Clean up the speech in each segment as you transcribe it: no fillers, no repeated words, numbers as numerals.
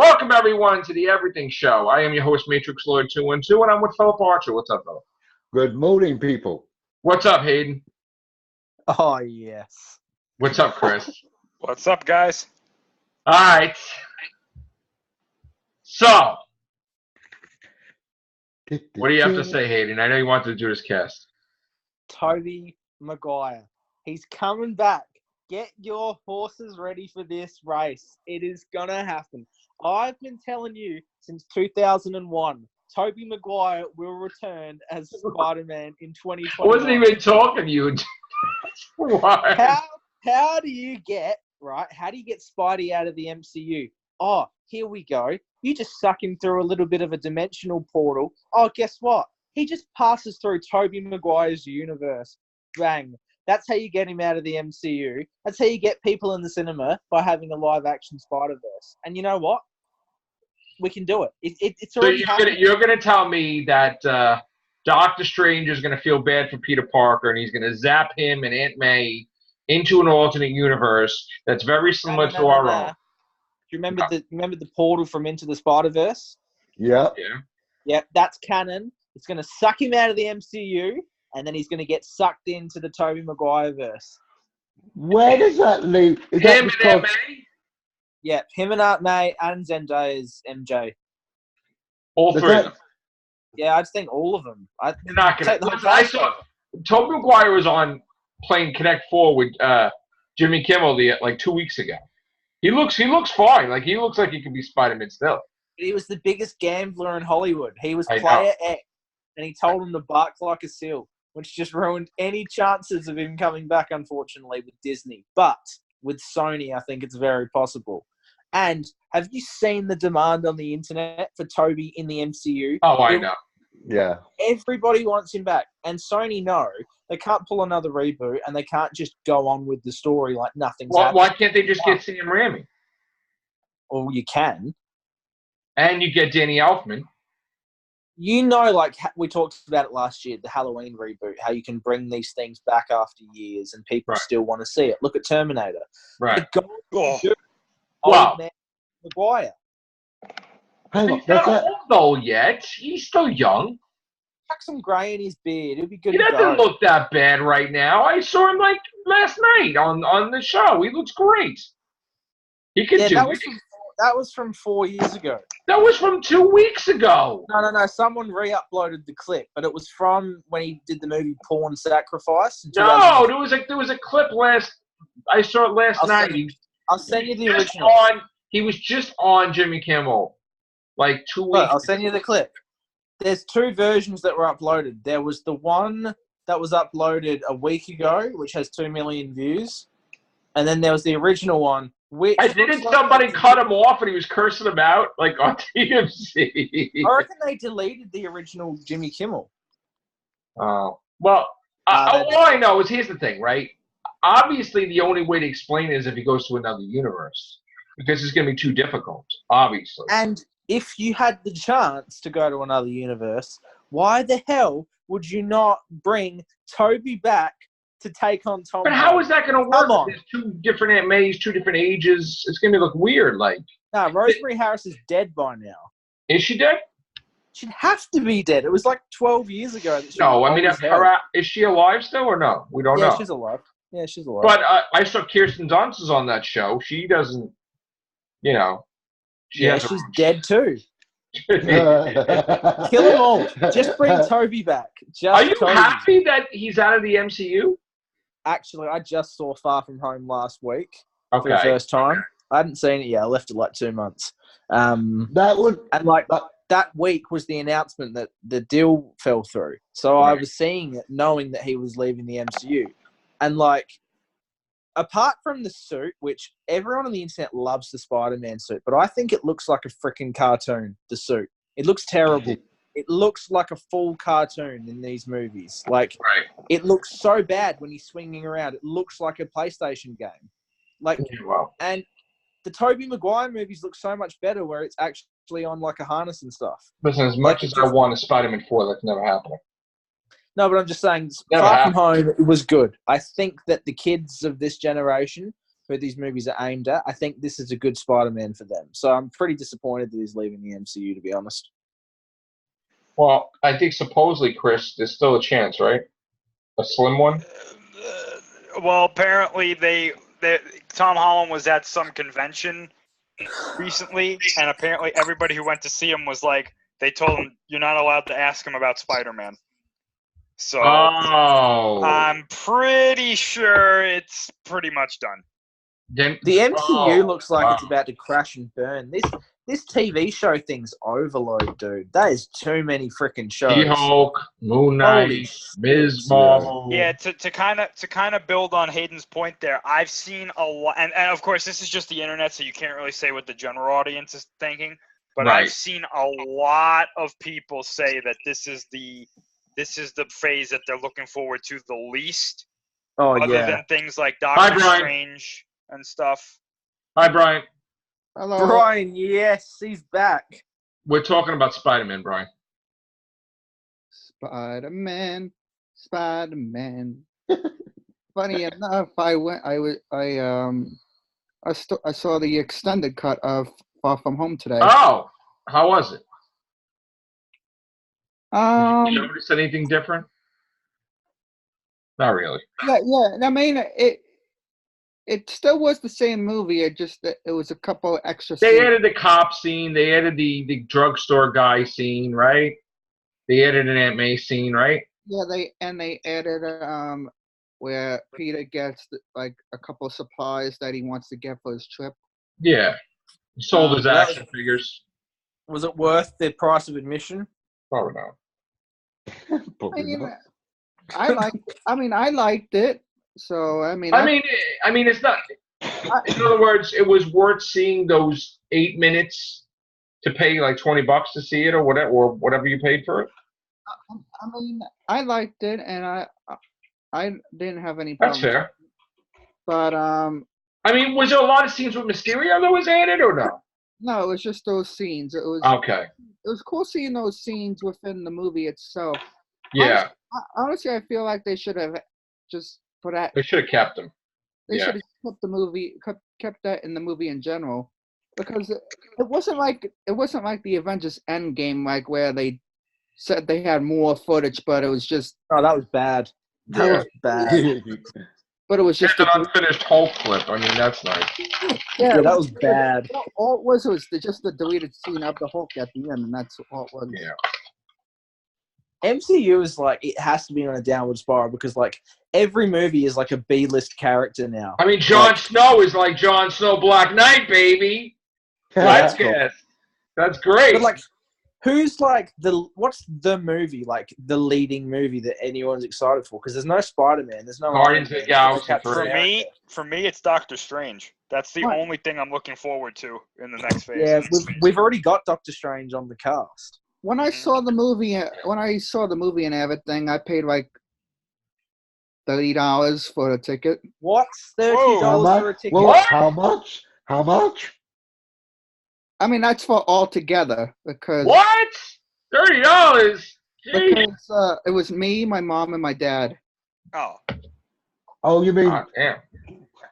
Welcome, everyone, to the Everything Show. I am your host, Matrix Lord 212, and I'm with Phillip Archer. What's up, Phillip? Good morning, people. What's up, Hayden? Oh, yes. What's up, Chris? What's up, guys? All right. So, what do you have to say, Hayden? I know you wanted to do this cast. Tobey Maguire. He's coming back. Get your horses ready for this race. It is going to happen. I've been telling you since 2001, Tobey Maguire will return as Spider-Man in 2020. I wasn't even talking to you. Why? How do you get Spidey out of the MCU? Oh, here we go. You just suck him through a little bit of a dimensional portal. Oh, guess what? He just passes through Tobey Maguire's universe. Bang. That's how you get him out of the MCU. That's how you get people in the cinema, by having a live-action Spider-Verse. And you know what? We can do it. It's already happening. You're going to tell me that Doctor Strange is going to feel bad for Peter Parker, and he's going to zap him and Aunt May into an alternate universe that's very similar to our own. Do you remember the portal from Into the Spider-Verse? Yeah. Yeah, that's canon. It's going to suck him out of the MCU, and then he's going to get sucked into the Tobey Maguire verse. Where does that leave? Him and Aunt May? Yeah, him and Aunt May and Zendaya's MJ. All three of them. Yeah, I think all of them. You're not going to. I saw Tobey Maguire was on playing Connect 4 with Jimmy Kimmel like 2 weeks ago. He looks fine. Like, he looks like he could be Spider-Man still. He was the biggest gambler in Hollywood. He was player X, and he told him to bark like a seal, which just ruined any chances of him coming back, unfortunately, with Disney. But with Sony, I think it's very possible. And have you seen the demand on the internet for Tobey in the MCU? Oh, I know. Yeah. Everybody wants him back. And Sony know they can't pull another reboot, and they can't just go on with the story like nothing's happening. Why can't they just get Sam Raimi? Well, you can. And you get Danny Elfman. You know, like we talked about it last year, the Halloween reboot, how you can bring these things back after years and people still want to see it. Look at Terminator. Right. Old man Maguire. He's not old though yet. He's still young. Chuck some grey in his beard. It'll be good. He doesn't look that bad right now. I saw him like last night on the show. He looks great. He can do it. That was from 4 years ago. That was from 2 weeks ago. No. Someone re-uploaded the clip, but it was from when he did the movie Porn Sacrifice. No, there was a clip I saw it last night. I'll send you the original. He was just on Jimmy Kimmel like 2 weeks. I'll send you the clip. There's two versions that were uploaded. There was the one that was uploaded a week ago, which has 2 million views. And then there was the original one, which... Didn't somebody cut him off and he was cursing him out, like, on TMZ? I reckon they deleted the original Jimmy Kimmel. Oh. Well, all I know is, here's the thing, right? Obviously, the only way to explain it is if he goes to another universe. Because it's going to be too difficult, obviously. And if you had the chance to go to another universe, why the hell would you not bring Tobey back to take on Tom? But how is that going to work? There's two different Aunt Mays, 2 different ages. It's going to look weird. Like, no, Rosemary Harris is dead by now. Is she dead? She'd have to be dead. It was like 12 years ago. No, I mean, is she alive still or no? We don't know. Yeah, she's alive. Yeah, she's alive. But I saw Kirsten Dunst is on that show. She doesn't, she's dead too. Kill them all. Just bring Tobey back. Are you happy that he's out of the MCU? Actually, I just saw Far From Home last week for the first time. I hadn't seen it yet. I left it like 2 months. That week was the announcement that the deal fell through. So I was seeing it, knowing that he was leaving the MCU. And apart from the suit, which everyone on the internet loves the Spider-Man suit, but I think it looks like a freaking cartoon, the suit. It looks terrible. It looks like a full cartoon in these movies. It looks so bad when he's swinging around. It looks like a PlayStation game. And the Tobey Maguire movies look so much better where it's actually on like a harness and stuff. Listen, as much as I want a Spider-Man 4, that's never happening. No, but I'm just saying, Far From Home, it was good. I think that the kids of this generation who these movies are aimed at, I think this is a good Spider-Man for them. So I'm pretty disappointed that he's leaving the MCU, to be honest. Well, I think supposedly, Chris, there's still a chance, right? A slim one? Well, apparently Tom Holland was at some convention recently, and apparently everybody who went to see him was like, they told him, you're not allowed to ask him about Spider-Man. So I'm pretty sure it's pretty much done. The MCU looks like it's about to crash and burn. This TV show thing's overload, dude. That is too many freaking shows. She-Hulk, Moon Knight, Ms. Marvel. Yeah, to kind of build on Hayden's point there, I've seen a lot, and of course this is just the internet, so you can't really say what the general audience is thinking. But right. I've seen a lot of people say that this is the phase that they're looking forward to the least. Other than things like Doctor Strange and stuff. Hi, Bryan. Hello. Bryan, yes, he's back. We're talking about Spider-Man, Bryan. Spider-Man. Funny enough, I saw the extended cut of Far From Home today. Oh, how was it? Did you notice anything different? Not really. Yeah. I mean, it still was the same movie. It was a couple extra. They added the cop scene. They added the drugstore guy scene, right? They added an Aunt May scene, right? Yeah, they added where Peter gets like a couple of supplies that he wants to get for his trip. Yeah, he sold his action figures. Was it worth the price of admission? Probably not. I liked it. So I mean, it's not. In other words, it was worth seeing those 8 minutes to pay like $20 to see it, or whatever you paid for it. I mean, I liked it, and I didn't have any problems. That's fair. But I mean, was there a lot of scenes with Mysterio that was added, or no? No, it was just those scenes. It was okay. It was cool seeing those scenes within the movie itself. Yeah. Honestly, I feel like they should have just put that. They should have kept them. They should have kept that in the movie in general, because it wasn't like the Avengers Endgame, like where they said they had more footage, but it was just. Oh, that was bad. That was bad. But it was just an unfinished Hulk clip. I mean, that's nice. Yeah, that was bad. All it was just the deleted scene of the Hulk at the end, and that's all it was. Yeah. MCU is like, it has to be on a downward spiral, because like every movie is like a B-list character now. I mean, Jon Snow is like Jon Snow Black Knight, baby. Let's get. That's great. But like, who's like what's the movie, like the leading movie that anyone's excited for? Because there's no Spider-Man, there's no Guardians of the Galaxy. For me, it's Doctor Strange. That's the only thing I'm looking forward to in the next phase. Yeah, we've already got Doctor Strange on the cast. When I saw the movie and everything, I paid like $30 for the ticket. What? $30 for a ticket? What? How much? How much? I mean, that's for all together, because what? $30? Because it was me, my mom, and my dad. Oh, you mean? Damn.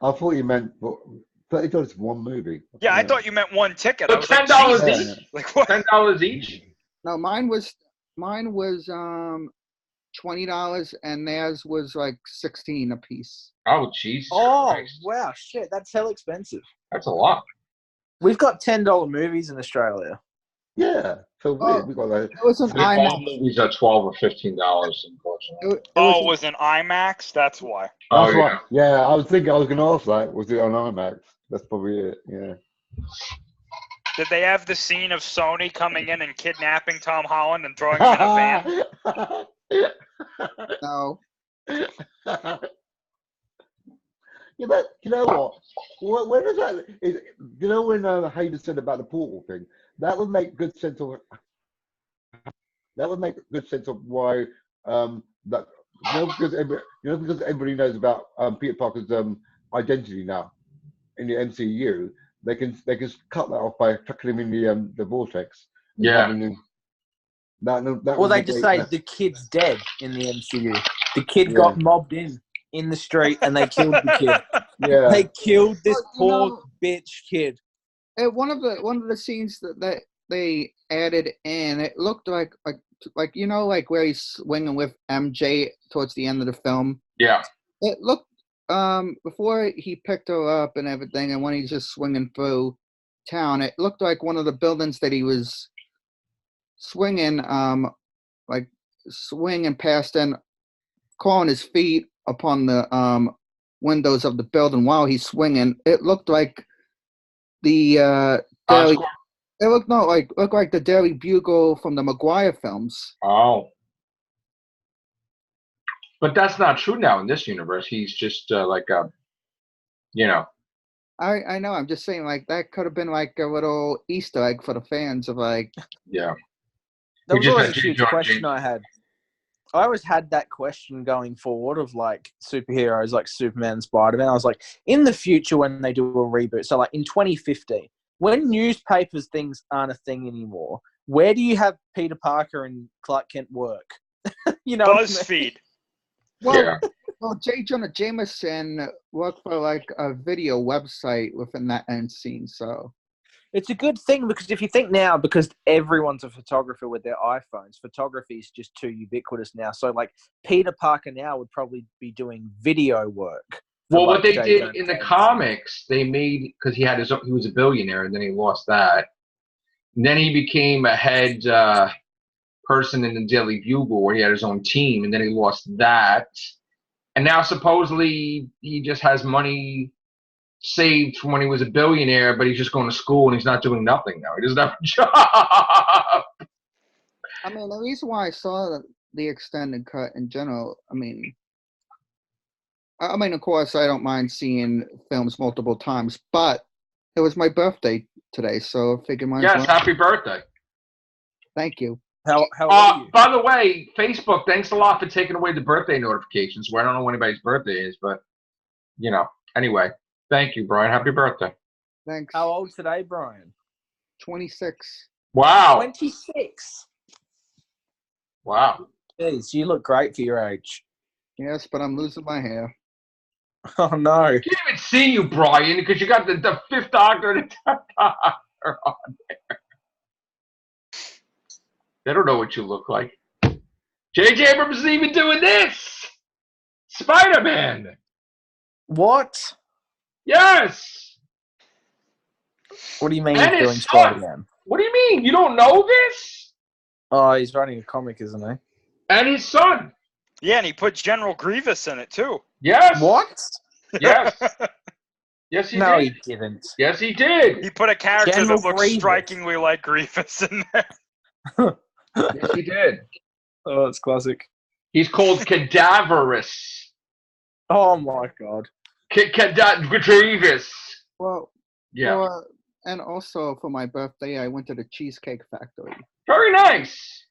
I thought you meant $30 for one movie. Yeah, I thought you meant one ticket. So $10 each. Like what? $10 each. No, mine was $20, and theirs was like $16 a piece. Oh, jeez. Oh, wow, shit, that's hell expensive. That's a lot. We've got $10 movies in Australia. Yeah, so weird. We got like. It was an IMAX. All movies are $12 or $15, unfortunately. It was an IMAX. That's why. That's right. Yeah, I was thinking I was going to ask that. Was it on IMAX? That's probably it. Yeah. Did they have the scene of Sony coming in and kidnapping Tom Holland and throwing him in a van? No. Yeah, but you know what? When is that? You know when Hayden said about the portal thing? That would make good sense of. That would make good sense of why that because everybody knows about Peter Parker's identity now in the MCU. They can cut that off by chucking him in the vortex. Yeah. Well, they just say the kid's dead in the MCU. The kid got mobbed in the street, and they killed the kid. Yeah. They killed this Well, you poor know- bitch kid. One of the scenes that they added in, it looked like you know, like where he's swinging with MJ towards the end of the film. Yeah. It looked before he picked her up and everything, and when he's just swinging through town, it looked like one of the buildings that he was swinging, like swinging past and clawing his feet upon the windows of the building while he's swinging. It looked like the Daily. Oscorp? It looked like the Daily Bugle from the Maguire films. Oh. But that's not true now in this universe. He's just like a, you know. I know. I'm just saying, like that could have been like a little Easter egg for the fans of like. Yeah. That We was just always had a J. huge Jonah question Jameson. I had. I always had that question going forward of like superheroes like Superman and Spider-Man. I was like, in the future when they do a reboot, so like in 2050, when newspapers things aren't a thing anymore, where do you have Peter Parker and Clark Kent work? You know, what I mean? BuzzFeed. Well, Yeah. well, J. Jonah Jameson worked for like a video website within that end scene, so. It's a good thing because if you think now, because everyone's a photographer with their iPhones, photography is just too ubiquitous now. So like Peter Parker now would probably be doing video work. Well, what they J. did Jonah in the Jameson. comics, they made, because he had he was a billionaire, and then he lost that. And then he became a head person in the Daily Bugle, where he had his own team, and then he lost that. And now supposedly he just has money saved from when he was a billionaire, but he's just going to school and he's not doing nothing now. He doesn't have a job. I mean, the reason why I saw the extended cut in general, I mean, of course, I don't mind seeing films multiple times, but it was my birthday today, so I figured might as Yes, well. happy birthday. Thank you. How old are you? By the way, Facebook, thanks a lot for taking away the birthday notifications. Where I don't know when anybody's birthday is, but you know. Anyway, thank you, Brian. Happy birthday. Thanks. How old today, Brian? 26. Wow. 26. Wow. Jeez, you look great for your age. Yes, but I'm losing my hair. Oh no. I can't even see you, Brian, because you got the fifth doctor and the 10th doctor on there. They don't know what you look like. J.J. Abrams is even doing this. SpiderMan. What? Yes. What do you mean And he's his doing son. Spider-Man? What do you mean? You don't know this? Oh, he's writing a comic, isn't he? And his son. Yeah, and he put General Grievous in it too. Yes. What? Yes. Yes, he No, did. he didn't. Yes, he did. He put a character General that looks Grievous. strikingly like Grievous in there. Yes, he did. Oh, it's classic. He's called Cadaverous. Oh my god. Grievous. Well, Yeah. and also for my birthday, I went to the Cheesecake Factory. Very nice.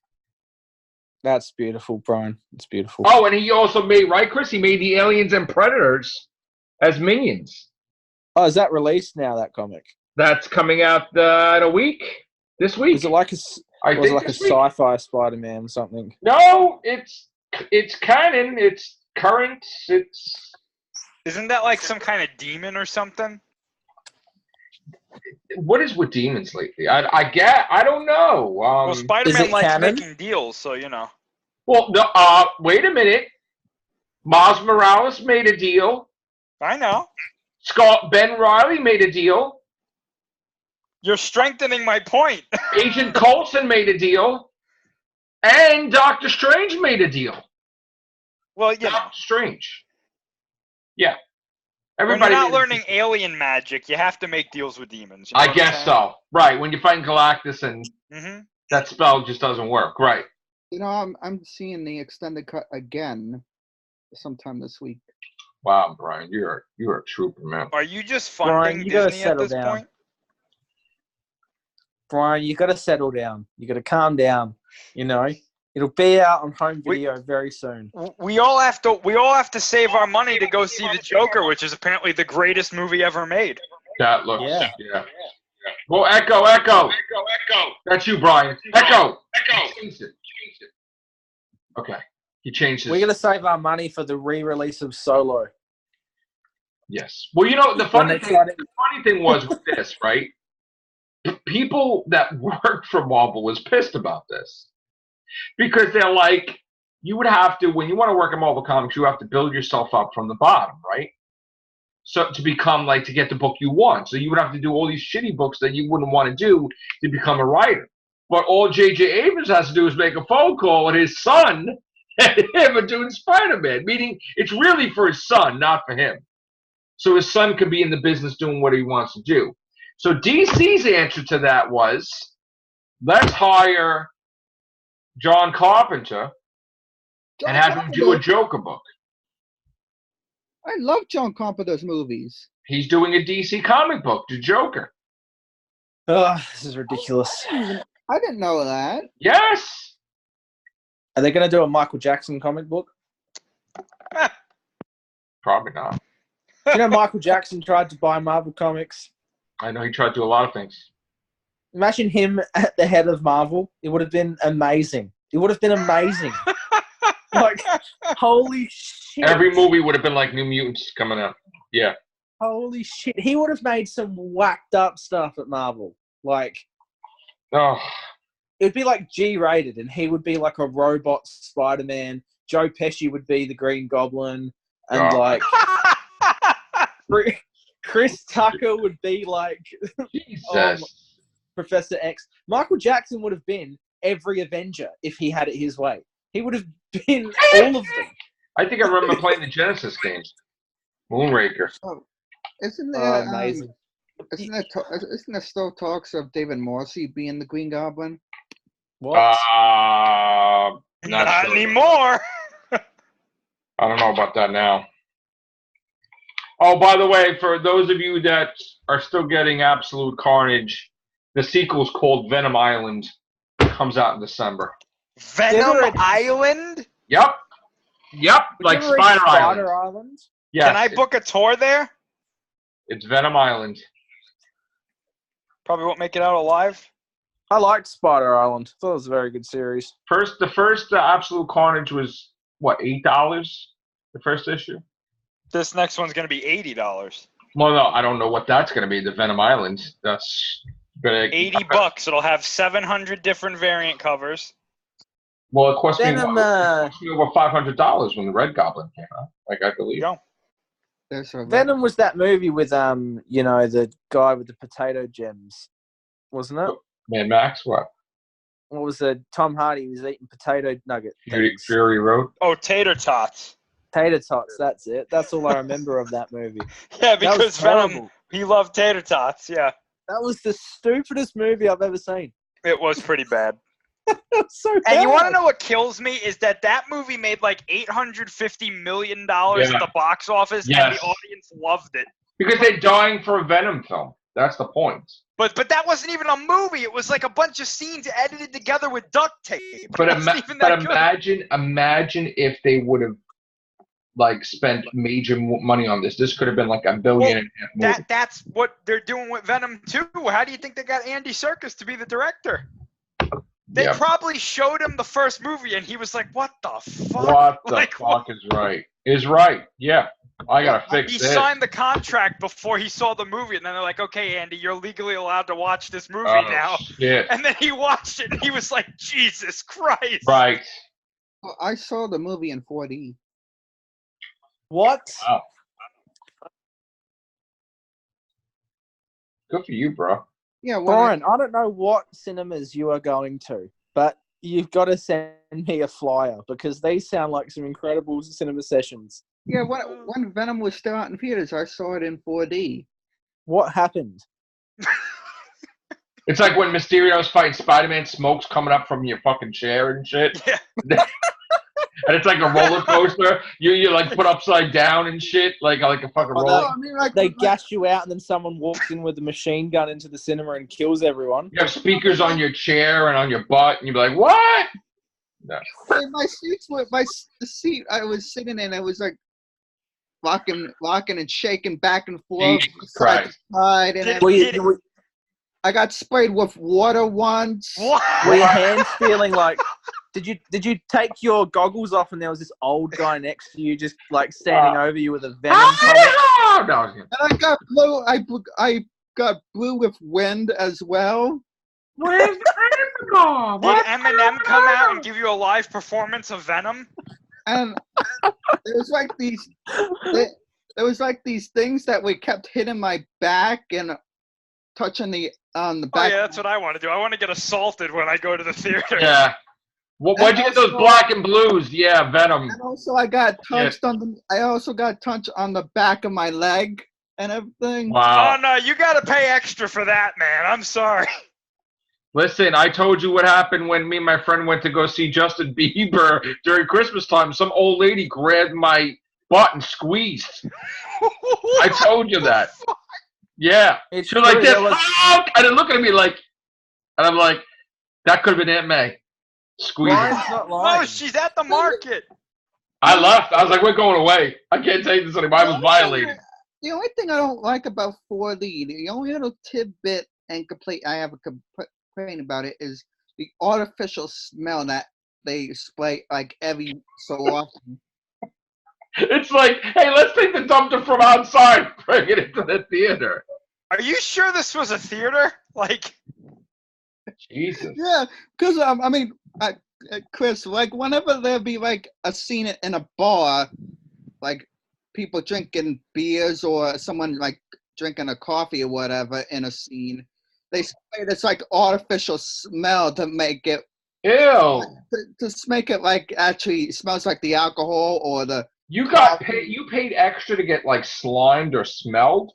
That's beautiful, Brian. It's beautiful. Oh, and he also made, right, Chris? He made the Aliens and Predators as minions. Oh, is that released now, that comic? That's coming out in a week. This week. Is it like a, I was it think like a this week. sci-fi Spider-Man or something? No, it's canon. It's current. It's Isn't that like some kind of demon or something? what is with demons lately? I don't know. Well, Is Spider-Man it likes canon? making deals, so you know. Well, wait a minute. Miles Morales made a deal. I know. Ben Reilly made a deal. You're strengthening my point. Agent Coulson made a deal. And Doctor Strange made a deal. Well, you know. Doctor Strange. Yeah. When you're Everybody not made a learning deal. alien magic, you have to make deals with demons. You know I what I'm guess saying? so. Right. When you find Galactus and Mhm. that spell just doesn't work. Right. You know, I'm seeing the extended cut again sometime this week. Wow, Brian, you're a trooper, man. Are you just Brian, funding you gotta Disney at settle this down. point? Brian, you got to settle down. You got to calm down. You know, it'll be out on home video very soon. We all have to save our money to go see the Joker, which is apparently the greatest movie ever made. That looks Yeah. Well, echo. That's you, Brian. Echo. He changed it. Okay. He changed his. We're going to save our money for the re-release of Solo. Yes. Well, the When they tried the funny thing was with this, right? People that worked for Marvel was pissed about this because they're like, you would have to, when you want to work in Marvel Comics, you have to build yourself up from the bottom, right? So to become to get the book you want. So you would have to do all these shitty books that you wouldn't want to do to become a writer. But all J.J. Abrams has to do is make a phone call with his son and him are doing Spider-Man, meaning it's really for his son, not for him. So his son could be in the business doing what he wants to do. So DC's answer to that was, let's hire John Carpenter and have him do a Joker book. I love John Carpenter's movies. He's doing a DC comic book, The Joker. Oh, this is ridiculous. I didn't know that. Yes. Are they going to do a Michael Jackson comic book? Probably not. You know, Michael Jackson tried to buy Marvel Comics. I know he tried to do a lot of things. Imagine him at the head of Marvel. It would have been amazing. It would have been amazing. Holy shit. Every movie would have been like New Mutants coming out. Yeah. Holy shit. He would have made some whacked up stuff at Marvel. Oh. It'd be like G-rated, and he would be like a robot Spider-Man. Joe Pesci would be the Green Goblin, and Chris Tucker would be like Professor X. Michael Jackson would have been every Avenger if he had it his way. He would have been all of them. I think I remember playing the Genesis games. Moonraker. Oh, isn't there amazing. Isn't there still talks of David Morrissey being the Green Goblin? What? Not sure. Anymore. I don't know about that now. Oh, by the way, for those of you that are still getting Absolute Carnage, the sequel's called Venom Island. It comes out in December. Venom Island? Yep. Like Spider Island. Yes, Can I book a tour there? It's Venom Island. Probably won't make it out alive. I liked Spider Island. I thought it was a very good series. The first Absolute Carnage was, what, $8? The first issue? This next one's going to be $80. Well, no, I don't know what that's going to be. The Venom Island. That's going to $80. It'll have 700 different variant covers. Well, it cost me over $500 when the Red Goblin came out. I believe. Venom was that movie with the guy with the potato gems, wasn't it? Mad Max, what? What was it? Tom Hardy was eating potato nugget. Fury Road. Oh, tater tots. Tater tots, that's it. That's all I remember of that movie. Yeah, because Venom, he loved tater tots, yeah. That was the stupidest movie I've ever seen. It was pretty bad. So bad. And you want to know what kills me is that movie made like $850 million at the box office, and the audience loved it. Because they're dying for a Venom film. That's the point. But that wasn't even a movie. It was like a bunch of scenes edited together with duct tape. But imagine if they would have spent major money on this. This could have been like $1.5 billion movie. That's what they're doing with Venom 2. How do you think they got Andy Serkis to be the director? They probably showed him the first movie, and he was like, "What the fuck? What the fuck is right? Is right? Yeah, I gotta fix this." He signed the contract before he saw the movie, and then they're like, "Okay, Andy, you're legally allowed to watch this movie now." Shit. And then he watched it, and he was like, "Jesus Christ!" Right. Well, I saw the movie in 4D. What? Wow. Good for you, bro. Yeah, Bryan, I don't know what cinemas you are going to, but you've got to send me a flyer because these sound like some incredible cinema sessions. Yeah, when Venom was still out in theaters, I saw it in 4D. What happened? It's like when Mysterio's fighting Spider-Man, smoke's coming up from your fucking chair and shit. Yeah. And it's like a roller coaster. You like put upside down and shit, like a fucking roller. They gas you out, and then someone walks in with a machine gun into the cinema and kills everyone. You have speakers on your chair and on your butt, and you'd be like, "What?" No. The seat I was sitting in, I was like rocking and shaking back and forth. Jesus Christ. Side, and I got sprayed with water once. What? Were your hands feeling like? Did you take your goggles off and there was this old guy next to you just like standing over you with a Venom comic? out. No, And I got blue. I got blue with wind as well. where's Venom? Did Eminem come out and give you a live performance of Venom? And there was like these. There was like these things that we kept hitting my back and touching on the Oh back. yeah, that's what I want to do. I want to get assaulted when I go to the theater. Yeah. Why'd you get those black and blues? Yeah, Venom. And also, I got touched on the. I also got touched on the back of my leg and everything. Wow. Oh no, you got to pay extra for that, man. I'm sorry. Listen, I told you what happened when me and my friend went to go see Justin Bieber during Christmas time. Some old lady grabbed my butt and squeezed. I told you that. Yeah. It's She was like true, this, there was- and then look at me like, and I'm like, that could have been Aunt May. Squeeze. Brian's not lying. Oh, she's at the market. I left. I was like, we're going away. I can't take this anymore. I was violated. The only thing I don't like about 4D, the only little tidbit and complaint I have a complaint about it is the artificial smell that they spray like every so often. It's like, hey, let's take the dumpster from outside, bring it into the theater. Are you sure this was a theater? Like, Jesus. Yeah, because I mean, Chris, like whenever there be like a scene in a bar, like people drinking beers or someone like drinking a coffee or whatever in a scene, they spray this like artificial smell to make it Ew. to make it like actually smells like the alcohol or the. You got paid. You paid extra to get like slimed or smelled,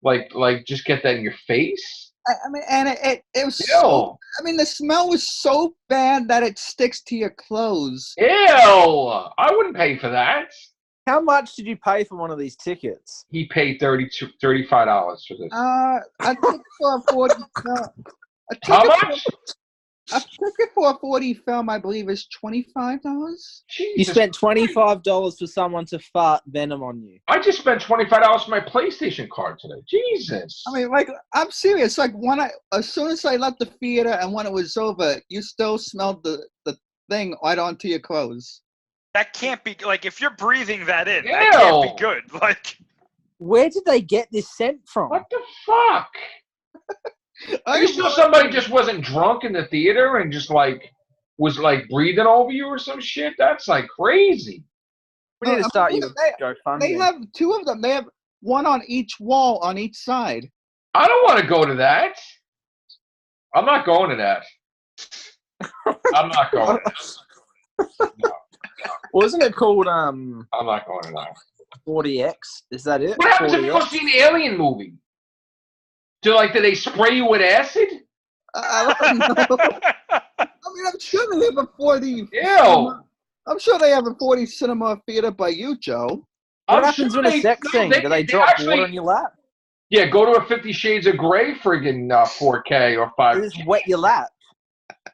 like just get that in your face. I mean, and it was. Ew. So, I mean, the smell was so bad that it sticks to your clothes. Ew. I wouldn't pay for that. How much did you pay for one of these tickets? He paid $35 for this. I took for a 40 film. How much? A ticket for a 40 film, I believe, is $25. You Jesus. spent $25 for someone to fart venom on you. I just spent $25 for my PlayStation card today. Jesus. I mean, like, I'm serious. Like, as soon as I left the theater and when it was over, you still smelled the thing right onto your clothes. that can't be, like, if you're breathing that in, Ew. that can't be good. Like, Where did they get this scent from? What the fuck? Are you sure somebody just wasn't drunk in the theater and just like was like breathing over you or some shit? That's like crazy. We need to start you They GoFundMe. have two of them. They have one on each wall on each side. I don't want to go to that. I'm not going to that. I'm not going. Wasn't it called I'm not going to that. 40X? Is that it? What happens if you 40X? go see an alien movie? Do they spray you with acid? I don't know. I mean, I'm sure they have a 40. Ew. I'm sure they have a 40 cinema theater by you, Joe. What I'm happens sure when a sex scene? Do they drop actually, water in your lap? Yeah, go to a 50 Shades of Grey friggin' 4K or 5K. They just wet your lap.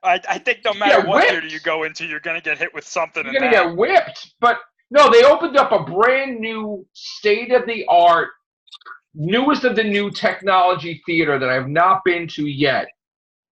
I think no matter Yeah, what whipped. theater you go into, you're going to get hit with something. You're going to get whipped. But no, they opened up a brand new state-of-the-art, newest of the new technology theater that I have not been to yet.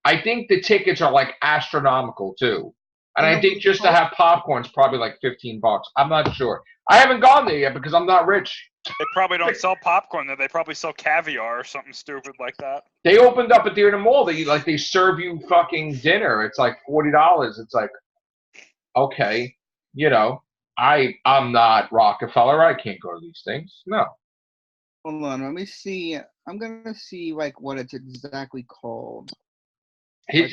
I think the tickets are like astronomical too. And I think just to have popcorn is probably like $15. I'm not sure. I haven't gone there yet because I'm not rich. They probably don't sell popcorn there. They probably sell caviar or something stupid like that. They opened up a theater in the mall. They serve you fucking dinner. It's like $40. It's like, okay, I'm not Rockefeller. I can't go to these things. No. Hold on, let me see. I'm gonna see like what it's exactly called. His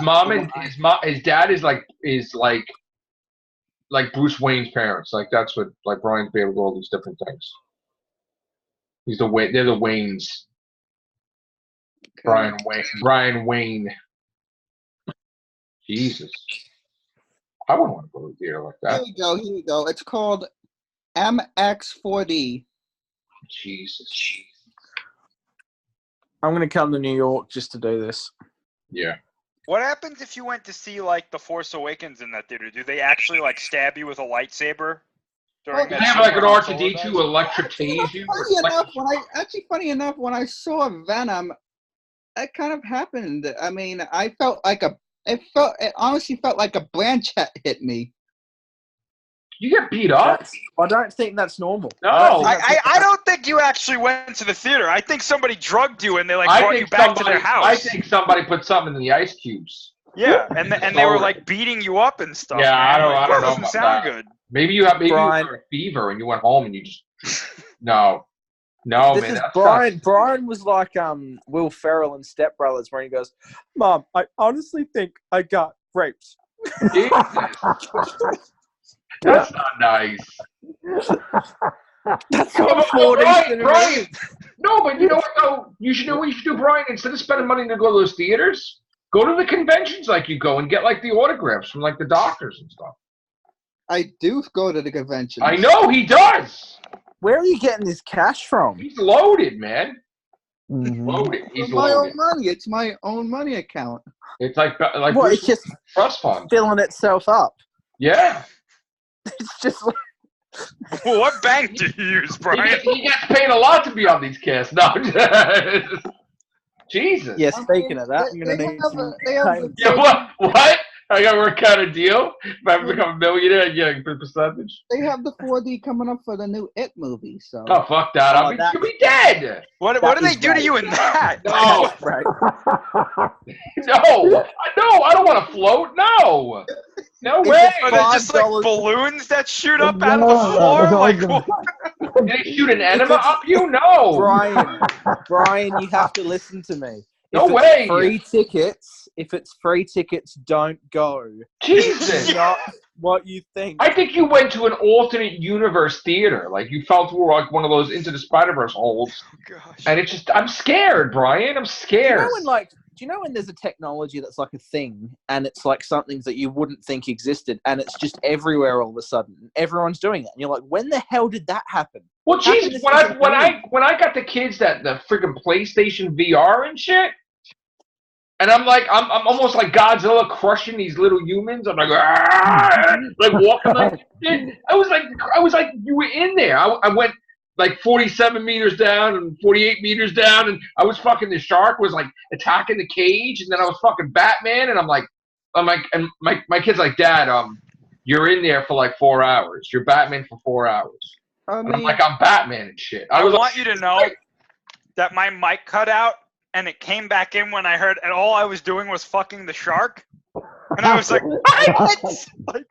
mom and his dad is like Bruce Wayne's parents. Like that's what like Bryan's be able to do all these different things. They're the Waynes. Okay. Bryan Wayne. Jesus. I wouldn't want to go to a theater like that. Here we go. It's called MX4D. Jesus. I'm going to come to New York just to do this. Yeah. What happens if you went to see, like, The Force Awakens in that theater? Do they actually, like, stab you with a lightsaber? During They that have like an scene where Han Solo R2D2 dies? electric tase you. Funny enough, when I saw Venom, that kind of happened. I mean, I felt like it honestly felt like a branch hit me. You get beat up? I don't think that's normal. No. I don't think you actually went to the theater. I think somebody drugged you and they brought you back to their house. I think somebody put something in the ice cubes. Yeah, and they were beating you up and stuff. Yeah, man. I don't know. Doesn't sound good. Maybe you had Bryan, a fever and you went home and you just no, this man. Is Bryan. Bryan was like Will Ferrell in Step Brothers, where he goes, "Mom, I honestly think I got raped." That's not nice. That's what Bryan. No, but you know what though? You should know what you should do, Bryan. Instead of spending money to go to those theaters, go to the conventions like you go and get the autographs from the doctors and stuff. I do go to the convention. I know he does. Where are you getting this cash from? He's loaded, man. Mhm. Loaded. He's my loaded. own money. It's my own money account. It's like Well, it's just trust fund. filling itself up. Yeah. It's just like... Well, what bank do you use, Bryan? He gets paid a lot to be on these casts. No. Jesus. Yeah, speaking of that, I'm going to need some... What? I got to work out a deal? If I become a millionaire, yeah, for percentage? They have the 4D coming up for the new It movie, so... Oh, fuck that. You'll be dead. What do they do to you in that? No. Right. No, I don't want to float. No. No way. Are they just balloons that shoot up out of the floor? Did they shoot an enema up you? No. Bryan, you have to listen to me. No way. If it's free tickets, don't go. Jesus. It's not what you think. I think you went to an alternate universe theater. You fell through one of those Into the Spider-Verse holes. Gosh. And it's just, I'm scared, Bryan. I'm scared. Do you know when there's a technology that's a thing and it's something that you wouldn't think existed and it's just everywhere all of a sudden? Everyone's doing it. And you're like, when the hell did that happen? Well, Jesus, when I got the kids the freaking PlayStation VR and shit, and I'm almost like Godzilla crushing these little humans. I'm walking I was like, you were in there. I went 47 meters down and 48 meters down, and I was the shark was attacking the cage, and then I was Batman, and I'm like, and my kid's like, Dad, you're in there for 4 hours. You're Batman for 4 hours. And I'm I'm Batman and shit. I want you to know that my mic cut out and it came back in when I heard, and all I was doing was fucking the shark. And I was like, what?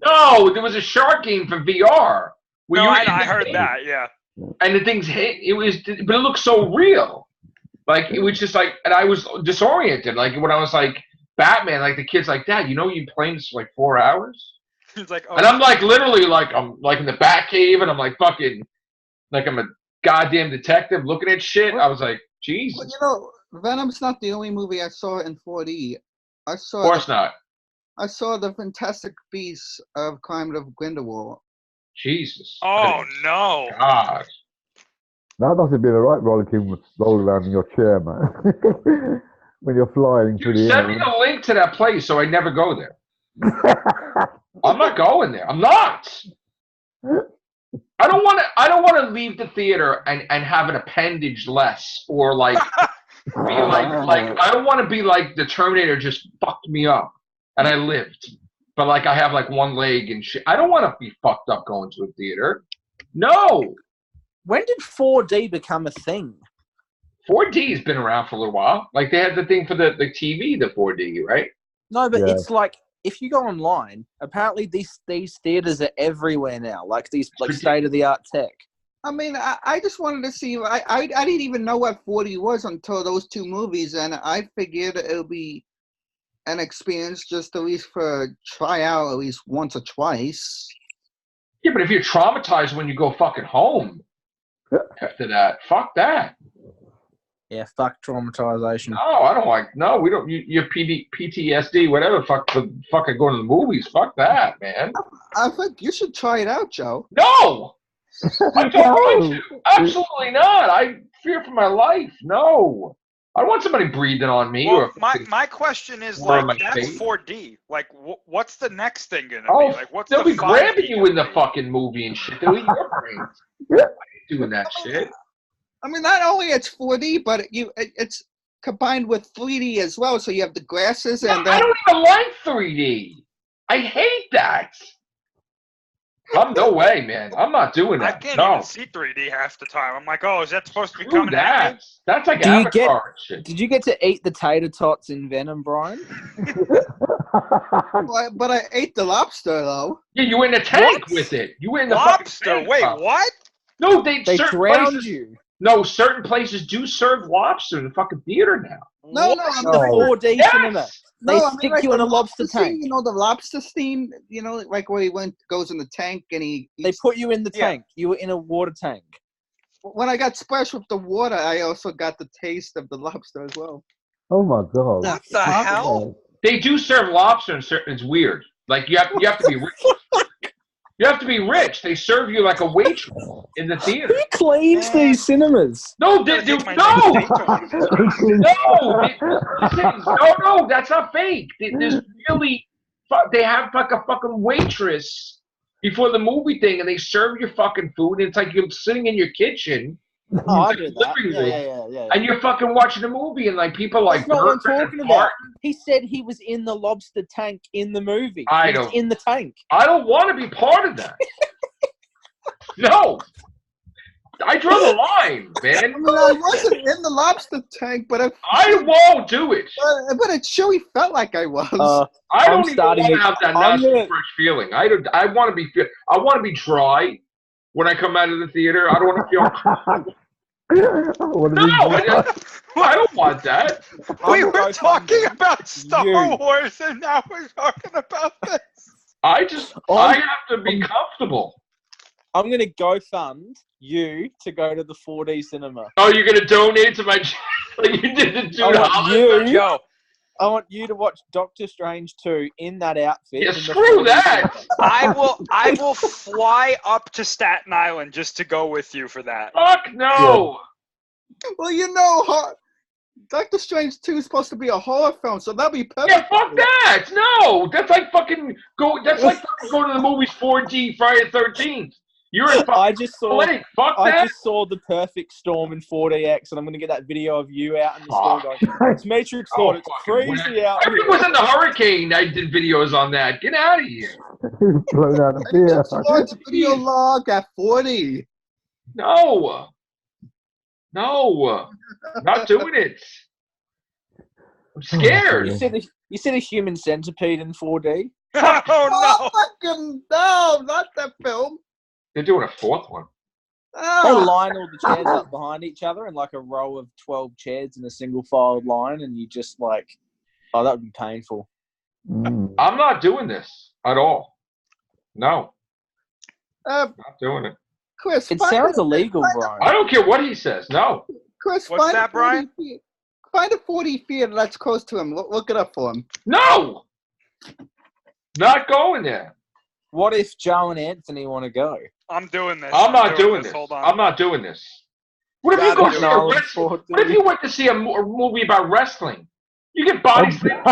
No, there was a shark game for VR. I heard that, yeah. And the things hit, but it looked so real. It was just and I was disoriented. When I was Batman, the kid's Dad, you've playing this for 4 hours? He's like, oh. And I'm literally I'm in the bat cave, and I'm I'm a goddamn detective looking at shit. I was like, Jesus. Well, Venom's not the only movie I saw in 4D. Of course not. I saw the Fantastic Beasts of Climate of Grindelwald. Jesus. Oh, no. God. That doesn't be the right rolling around in your chair, man. When you're flying through the air. Send me the link to that place so I never go there. I'm not going there. I'm not. I don't want to leave the theater and have an appendage less or be I don't want to be the Terminator just fucked me up and I lived, but I have one leg and shit. I don't want to be fucked up going to a theater. No. When did 4D become a thing? 4D has been around for a little while. They had the thing for the TV, the 4D, right? No, but it's if you go online, apparently these theaters are everywhere now. These state-of-the-art tech. I mean, I just wanted to see. I didn't even know what 4D was until those two movies, and I figured it would be an experience just at least for try out at least once or twice. Yeah, but if you're traumatized when you go fucking home after that, fuck that. Yeah, fuck traumatization. No, I don't no, we don't, your PTSD, whatever, fucking going to the movies, fuck that, man. I think you should try it out, Joe. No! I don't want to. Absolutely not. I fear for my life. No. I don't want somebody breathing on me. Well, my question is, that's 4D. What's the next thing going to be? What's they'll the be grabbing you in the fucking movie and shit. They'll eat your brains. Why are you doing that shit? I mean, not only it's 4D, but it's combined with 3D as well. So you have the glasses and I don't even like 3D. I hate that. No way, man. I'm not doing I that. can't No. even see 3D half the time. I'm like, oh, is that supposed to be Do coming at me? that. That's like Do you Avatar and shit. Did you get to eat the tater tots in Venom, Brian? But I ate the lobster though. Yeah, you were in a tank What? with it. You were in the Lobster. fucking tank. Wait, bro. what? No, They certain drowned places. you. No, certain places do serve lobster in the fucking theater now. No, What? no, I The mean, 4D Yes! cinema. They no, I mean, stick like you in the a lobster scene, tank. you know, the lobster scene, you know, like where he goes in the tank and he. They put you in the Yeah. tank. You were in a water tank. When I got splashed with the water, I also got the taste of the lobster as well. Oh my god. What the hell? They do serve lobster in certain. It's weird. Like you have to be rich. You have to be rich. They serve you like a waitress in the theater. Who cleans Man. these cinemas? No, Gotta take my no, next date to one of these places. no, that's not fake. There's really, they have like a fucking waitress before the movie thing, and they serve your fucking food, and it's like you're sitting in your kitchen, Oh, I like did that. living room, Yeah. and you're fucking watching a movie, and like people like That's not what I'm burping and talking about. farting. He said he was in the lobster tank in the movie. I He was don't- in the tank. I don't want to be part of that. No. I draw the line, I man. mean, I wasn't in the lobster tank, but I won't do it. but it surely felt like I was. I don't I'm even starting want to to- have that I'm nasty gonna- fresh feeling. I want to be. I want to be dry when I come out of the theater. I don't want to feel. I don't want that. We I'm were gonna talking GoFundMe about Star you. Wars, and now we're talking about this. I have to be comfortable. I'm going to GoFund you to go to the 4D cinema. Oh, you're gonna donate to my like you did to Dude I want Holland? you- Yo, I want you to watch Doctor Strange 2 in that outfit. Yeah, in the screw 4D that. cinema. I will fly up to Staten Island just to go with you for that. Fuck no. Well, you know, Doctor Strange 2 is supposed to be a horror film, so that'd be perfect. Yeah, fuck that. No, that's like fucking go. That's like fucking go to the movies 4D Friday the 13th. You're in fucking I just saw LA. Fuck I that. just saw The Perfect Storm in 4DX, and I'm going to get that video of you out in the storm going, it's Matrix Oh, Lord, it's fucking crazy out I here. was in the hurricane. I did videos on that. Get out of here. Blown out of I fear. just watched a video log at 40. No. Not doing it. I'm scared. You see the human centipede in 4D? Oh Fucking no, not that film. They're doing a fourth one. They Ah, line all the chairs up behind each other in like a row of 12 chairs in a single filed line, and you just like, oh, that would be painful. Mm. I'm not doing this at all. No, uh, not doing it. Chris, It find sounds a- illegal, I Brian. don't care what he says. No. Chris, What's find that, a 40 Brian? feet. Find a 40 feet that's close to him. Look it up for him. No. Not going there. What if Joe and Anthony want to go? I'm doing this. I'm not doing this. Hold on. I'm not doing this. What if you Rather go than see a all wrestling? 4D. What if you went to see a movie about wrestling? You get body slammed.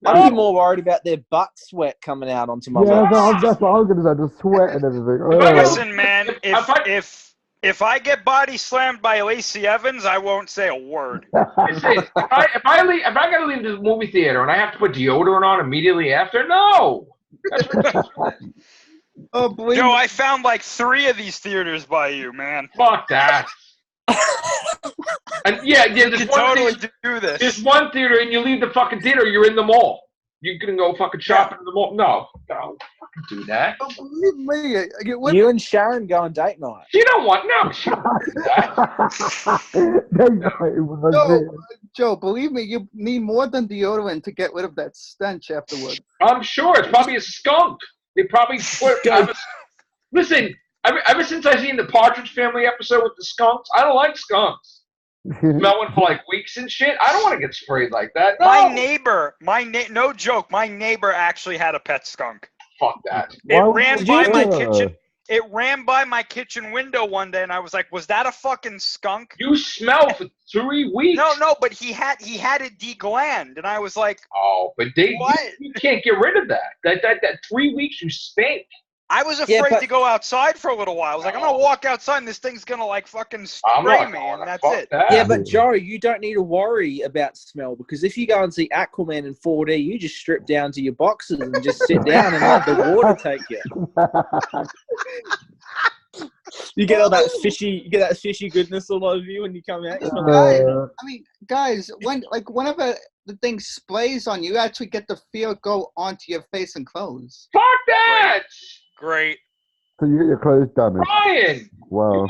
I'd be more worried about their butt sweat coming out onto my Yeah, legs. that's what I was going to say, the sweat and everything. If I Oh. Listen, man, if I get body slammed by Lacey Evans, I won't say a word. Listen, if I gotta leave the movie theater and I have to put deodorant on immediately after, no. That's ridiculous. Oh, believe Yo, me. I found like 3 of these theaters by you, man. Fuck that. And yeah, You there's can one totally theater, do there's this. one theater and you leave the fucking theater, you're in the mall. You can go fucking shopping in the mall. No, fucking do that. Oh, believe me. You and Sharon go on date night. She don't want she don't want to do that. They know it was Joe, believe me, you need more than deodorant to get rid of that stench afterward. I'm sure it's probably a skunk. They probably put. Listen, ever since I seen the Partridge Family episode with the skunks, I don't like skunks. Smelling for like weeks and shit. I don't want to get sprayed like that. No. My neighbor, no joke, my neighbor actually had a pet skunk. Fuck that. It Why ran would by you? my kitchen. It ran by my kitchen window one day, and I was like, "Was that a fucking skunk?" You smell for 3 weeks. No, but he had it degland, and I was like, Oh, but What? you can't get rid of that. That 3 weeks you stink. I was Yeah, afraid but- to go outside for a little while. I was like, I'm gonna walk outside and this thing's gonna like fucking I'm spray not me, going. and that's Fuck it. that. Yeah, but Joe, you don't need to worry about smell because if you go and see Aquaman in 4D, you just strip down to your boxes and just sit down and let the water take you. You get all that fishy goodness all over you when you come out. Guys, whenever the thing sprays on you, you actually get the feel go onto your face and clothes. Fuck that! Great. So you get your clothes damaged. Brian, Wow.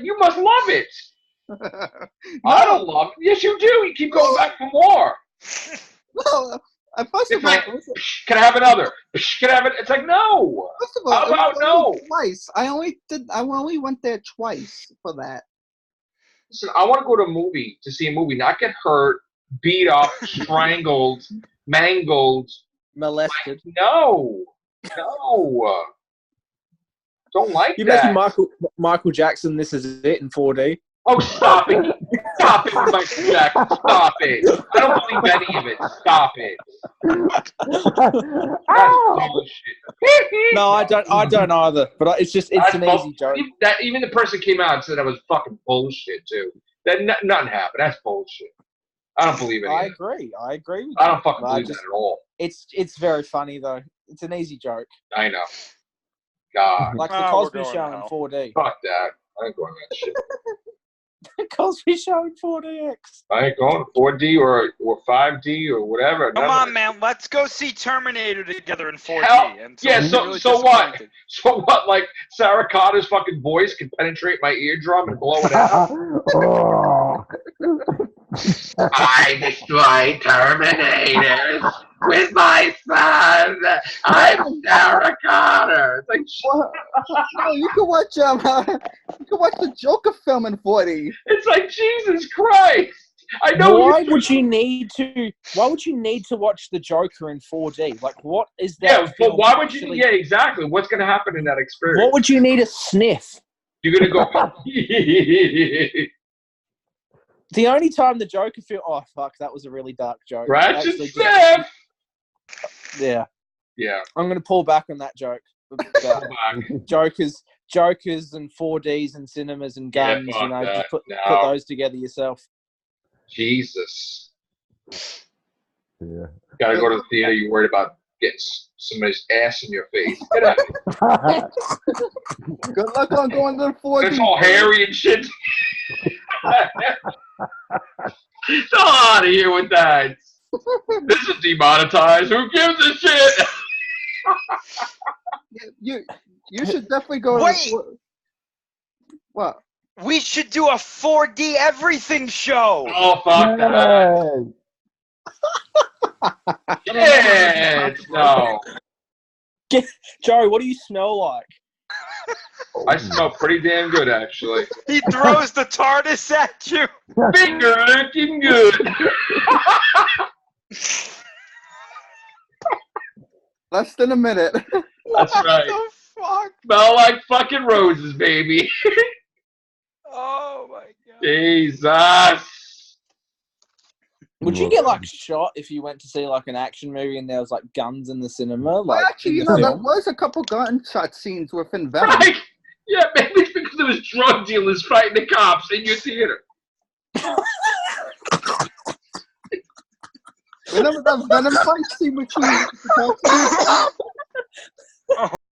you must love it. No, I don't love it. Yes, you do. You keep going back for more. no. First It's of all, like, can I have another? Can I have it? It's like, no. first of all, How it was about only no? twice. I only went there twice for that. Listen, I want to go to a movie to see a movie, not get hurt, beat up, strangled, mangled. Molested. No. Don't like You that. imagine Michael Jackson, This Is It in 4D. Oh, stop it. Stop it, Michael Jackson. Stop it. I don't believe any of it. Stop it. That's bullshit. No, I don't either. But it's an easy joke. Even the person came out and said that was fucking bullshit, too. That nothing happened. That's bullshit. I don't believe any I of it. agree. I agree with I you. don't fucking But believe that at all. It's very funny though. It's an easy joke. I know. God. Like the Oh, we're Cosby going Show to in hell. 4D. Fuck that. I ain't going that shit. The Cosby Show in 4DX. I ain't going 4D or 5D or whatever. Come None of on, it. man. Let's go see Terminator together in 4D. Hell, And yeah, I'm so- really so what? disappointed. So what, like, Sarah Connor's fucking voice can penetrate my eardrum and blow it out? Oh. I destroy Terminators with my son. I'm Sarah Connor. It's like, Well, no, you can watch the Joker film in 4D. it's like Jesus Christ. I know. Why would you need to watch the Joker in 4D? Like, what is that? Yeah, but film why would you? actually- Yeah, exactly. What's going to happen in that experience? What would you need a sniff? You're going to go. The only time the Joker film. Oh fuck, that was a really dark joke. Ratchet Actually, Steph. Yeah, Yeah. I'm gonna pull back on that joke. About Jokers and 4Ds and cinemas and Yeah, guns. fuck that. Just put No. those together yourself. Jesus. Yeah. Got to go to the theater. You're worried about getting somebody's ass in your face. Get out of here. Good luck on going to the 4D. It's all hairy and shit. Get out of here with that. This is demonetized. Who gives a shit? You should definitely go. Wait! What? We should do a 4D everything show. Oh, fuck that. Yay. Shit. No. Joe, what do you smell like? I smell pretty damn good, actually. He throws the TARDIS at you. Finger looking good. Less than a minute. That's right. What the fuck? Smell like fucking roses, baby. Oh my god. Jesus. Would you get like shot if you went to see like an action movie and there was like guns in the cinema? Well, Like, actually, in the there film? was a couple gunshot scenes within Venom. Right. Yeah, maybe it's because there was drug dealers fighting the cops in your theater. Remember that Venom fight scene between the